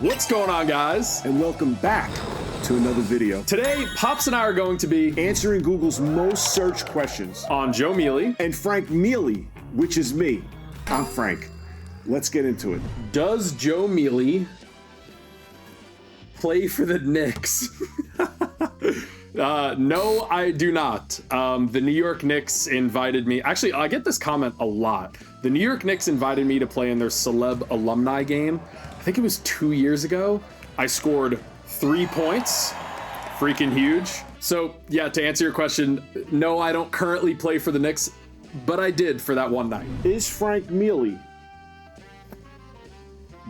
What's going on, guys? And welcome back to another video. Today, Pops and I are going to be Answering Google's most searched questions on Mmmjoemele and Frank Mealy, which is me. I'm Frank. Let's get into it. Does Mmmjoemele play for the Knicks? No, I do not. The New York Knicks invited me. Actually, I get this comment a lot. The New York Knicks invited me to play in their celeb alumni game. I think it was 2 years ago. I scored 3 points. Freaking huge. So yeah, to answer your question, no, I don't currently play for the Knicks, but I did for that one night. Is Frank Mealy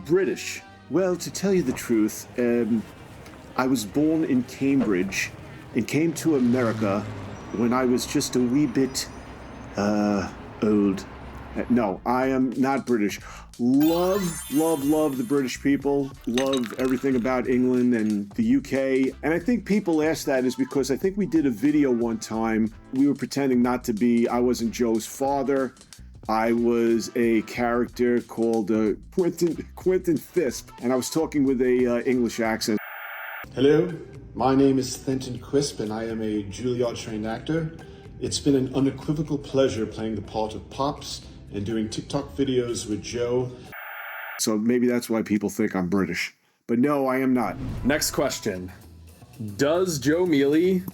British? Well, to tell you the truth, I was born in Cambridge and came to America when I was just a wee bit old. No, I am not British. Love the British people. Love everything about England and the UK. And I think people ask that is because I think we did a video one time. We were pretending not to be, I wasn't Joe's father. I was a character called Quentin Thisp. And I was talking with a English accent. Hello, my name is Thornton Quisp and I am a Juilliard-trained actor. It's been an unequivocal pleasure playing the part of Pops and doing TikTok videos with Joe. So maybe that's why people think I'm British. But no, I am not. Next question. Does Mmmjoemele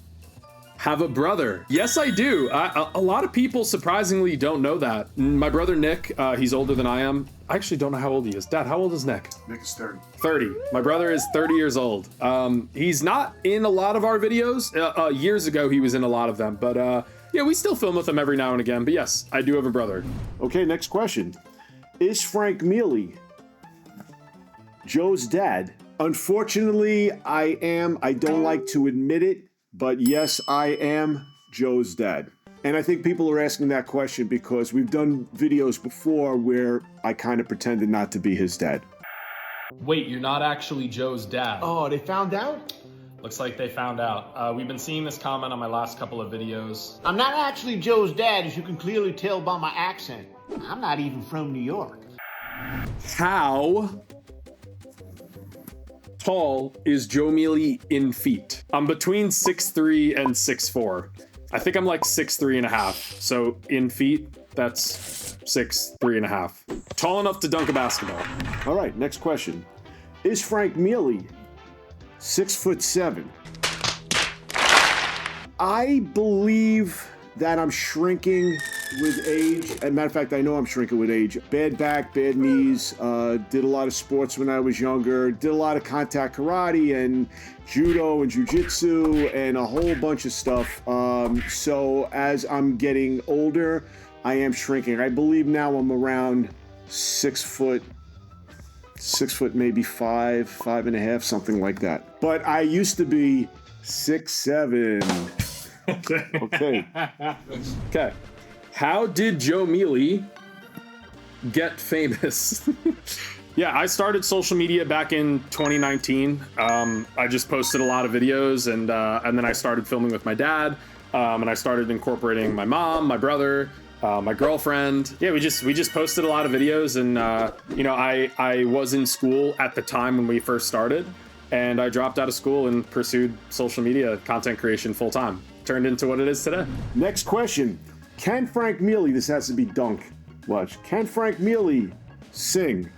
have a brother? Yes, I do. A lot of people surprisingly don't know that. My brother Nick, he's older than I am. I actually don't know how old he is. Dad, how old is Nick? Nick is 30. 30. My brother is 30 years old. He's not in a lot of our videos. Years ago, he was in a lot of them. But yeah, we still film with him every now and again. But yes, I do have a brother. Okay, next question. Is Frank Mealy Joe's dad? Unfortunately, I am. I don't like to admit it, but yes, I am Joe's dad. And I think people are asking that question because we've done videos before where I kind of pretended not to be his dad. Wait, you're not actually Joe's dad. Oh, they found out? Looks like they found out. We've been seeing this comment on my last couple of videos. I'm not actually Joe's dad, as you can clearly tell by my accent. I'm not even from New York. How tall is Mmmjoemele in feet? I'm between 6'3" and 6'4". I think I'm like 6'3.5". So in feet, that's 6'3.5". Tall enough to dunk a basketball. All right, next question. Is Frank Mealy 6'7"? I believe that I'm shrinking with age. As a matter of fact, I know I'm shrinking with age. Bad back, bad knees, did a lot of sports when I was younger, did a lot of contact karate and judo and jujitsu and a whole bunch of stuff. So as I'm getting older, I am shrinking. I believe now I'm around 6 foot, maybe 5.5, something like that. But I used to be 6'7". Okay. Okay. How did Mmmjoemele get famous? Yeah, I started social media back in 2019. I just posted a lot of videos and then I started filming with my dad. And I started incorporating my mom, my brother, my girlfriend. Yeah, we just posted a lot of videos and you know, I was in school at the time when we first started and I dropped out of school and pursued social media content creation full time. Turned into what it is today. Next question. Can Frank Mealy, this has to be dunk, watch. Can Frank Mealy sing?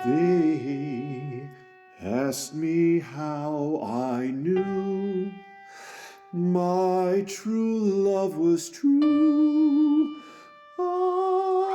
They asked me how I knew my true love was true. Oh,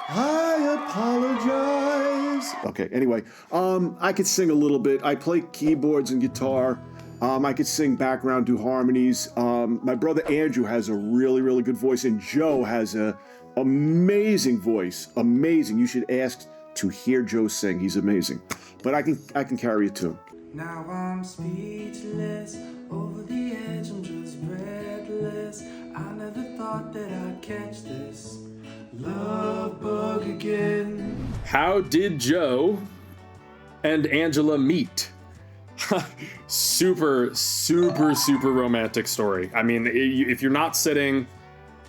I apologize. Okay, anyway, I could sing a little bit. I play keyboards and guitar. I could sing background, do harmonies. My brother Andrew has a really good voice, and Joe has a amazing voice. Amazing. You should ask to hear Joe sing. He's amazing. But I can carry a tune. Now I'm speechless, over the edge, I'm just breathless. I never thought that I'd catch this love bug again. How did Joe and Angela meet? super romantic story. I mean, if you're not sitting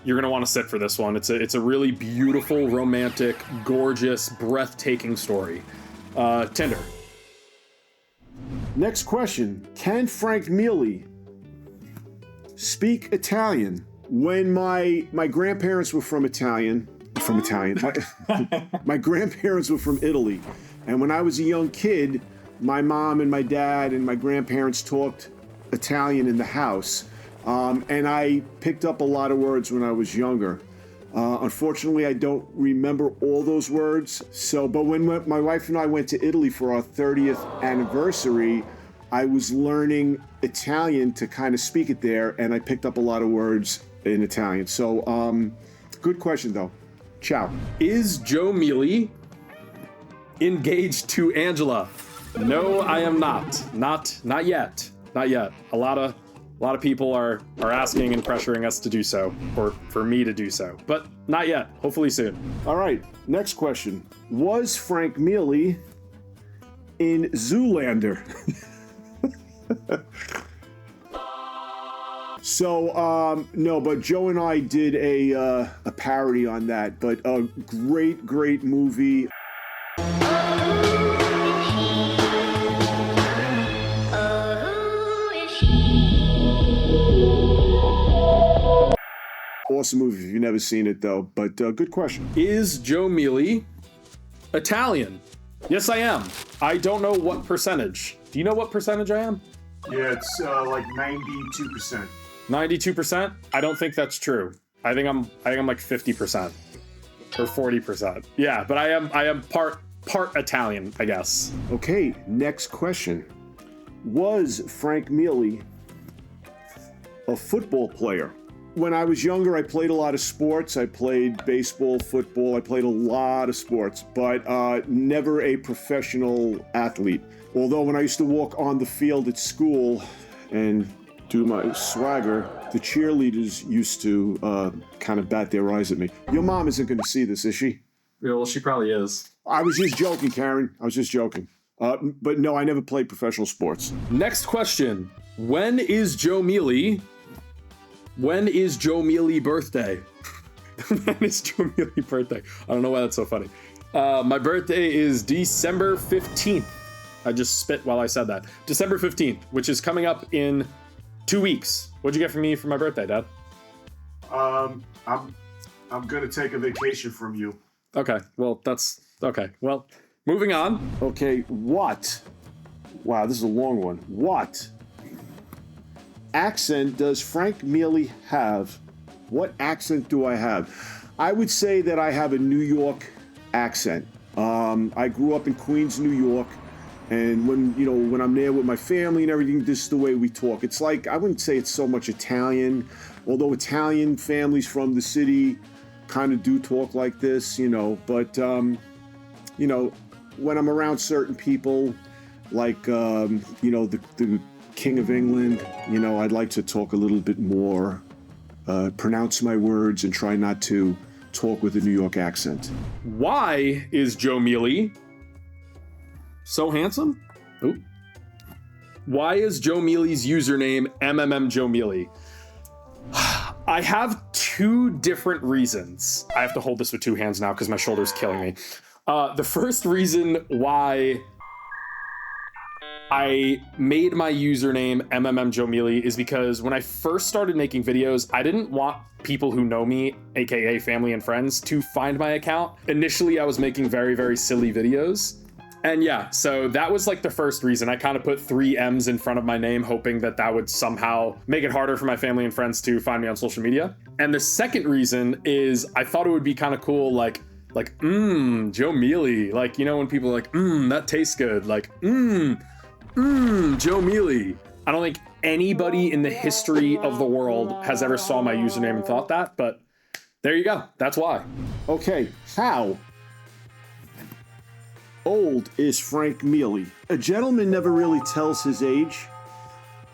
you're gonna want to sit for this one. It's a really beautiful, romantic, gorgeous, breathtaking story. Tinder. Next question. Can Frank Mealy speak Italian? When my grandparents were my grandparents were from Italy. And when I was a young kid, my mom and my dad and my grandparents talked Italian in the house. And I picked up a lot of words when I was younger. Unfortunately, I don't remember all those words. But when my wife and I went to Italy for our 30th anniversary, I was learning Italian to kind of speak it there, and I picked up a lot of words in Italian. So, good question though. Ciao. Is Mmmjoemele engaged to Angela? No, I am not. Not yet. Not yet. A lot of people are asking and pressuring us to do so, or for me to do so, but not yet. Hopefully soon. All right, next question. Was Frank Mealy in Zoolander? So, no, but Joe and I did a parody on that, but a great movie. Awesome movie if you've never seen it, though. But good question. Is Mmmjoemele Italian? Yes, I am. I don't know what percentage. Do you know what percentage I am? Yeah, it's like 92%. 92%? I don't think that's true. I think I'm like 50% or 40%. Yeah, but I am part Italian, I guess. Okay, next question. Was Frank Mealy a football player? When I was younger, I played a lot of sports. I played baseball, football. I played a lot of sports, but never a professional athlete. Although when I used to walk on the field at school and do my swagger, the cheerleaders used to kind of bat their eyes at me. Your mom isn't going to see this, is she? Yeah, well, she probably is. I was just joking, Karen. I was just joking. But no, I never played professional sports. Next question. When is Mmmjoemele birthday? When is Mmmjoemele birthday? I don't know why that's so funny. My birthday is December 15th. I just spit while I said that. December 15th, which is coming up in 2 weeks. What'd you get for me for my birthday, Dad? I'm gonna take a vacation from you. Okay, well, that's okay. Well, moving on. Okay, what? Wow, this is a long one. What accent does Frank Mealy have? What accent do I have? I would say that I have a New York accent. I grew up in Queens, New York, and when I'm there with my family and everything, this is the way we talk. It's like, I wouldn't say it's so much Italian, although Italian families from the city kind of do talk like this, but when I'm around certain people, like the King of England, I'd like to talk a little bit more, pronounce my words, and try not to talk with a New York accent. Why is Mmmjoemele so handsome? Ooh. Why is Mmmjoemele's username Mmmjoemele? I have two different reasons. I have to hold this with two hands now because my shoulder's killing me. The first reason why I made my username Mmmjoemele is because when I first started making videos, I didn't want people who know me, aka family and friends, to find my account. Initially, I was making very, very silly videos. And yeah, so that was like the first reason. I kind of put 3 M's in front of my name, hoping that that would somehow make it harder for my family and friends to find me on social media. And the second reason is I thought it would be kind of cool, like Mmmjoemele. Like, when people are like, that tastes good. Like, Mmmjoemele. I don't think anybody in the history of the world has ever saw my username and thought that, but there you go. That's why. Okay, how old is Frank Mealy? A gentleman never really tells his age,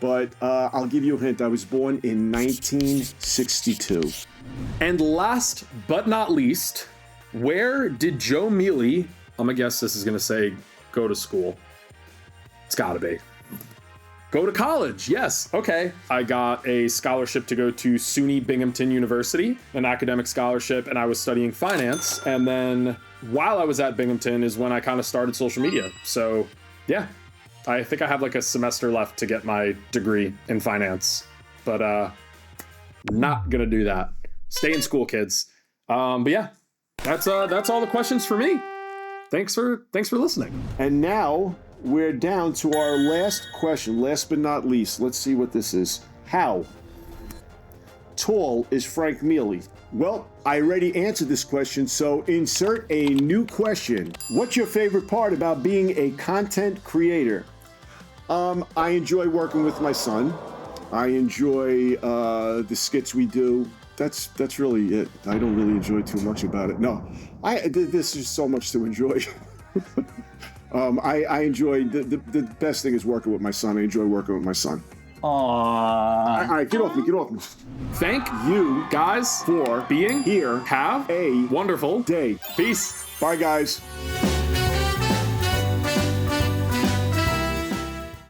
but I'll give you a hint. I was born in 1962. And last but not least, where did Mmmjoemele, I'm gonna guess this is gonna say go to school. It's gotta be. Go to college, yes. Okay. I got a scholarship to go to SUNY Binghamton University, an academic scholarship, and I was studying finance. And then while I was at Binghamton is when I kind of started social media. So yeah, I think I have like a semester left to get my degree in finance, but not gonna do that. Stay in school, kids. But yeah, that's all the questions for me. Thanks for listening. And now we're down to our last question, last but not least. Let's see what this is. How tall is Frank Mealy? Well, I already answered this question, so insert a new question. What's your favorite part about being a content creator? I enjoy working with my son. I enjoy the skits we do. That's really it. I don't really enjoy too much about it. No, this is so much to enjoy. I enjoy the best thing is working with my son. I enjoy working with my son. Aww. All right, get off me. Thank you guys for being here. Have a wonderful day. Peace. Bye, guys.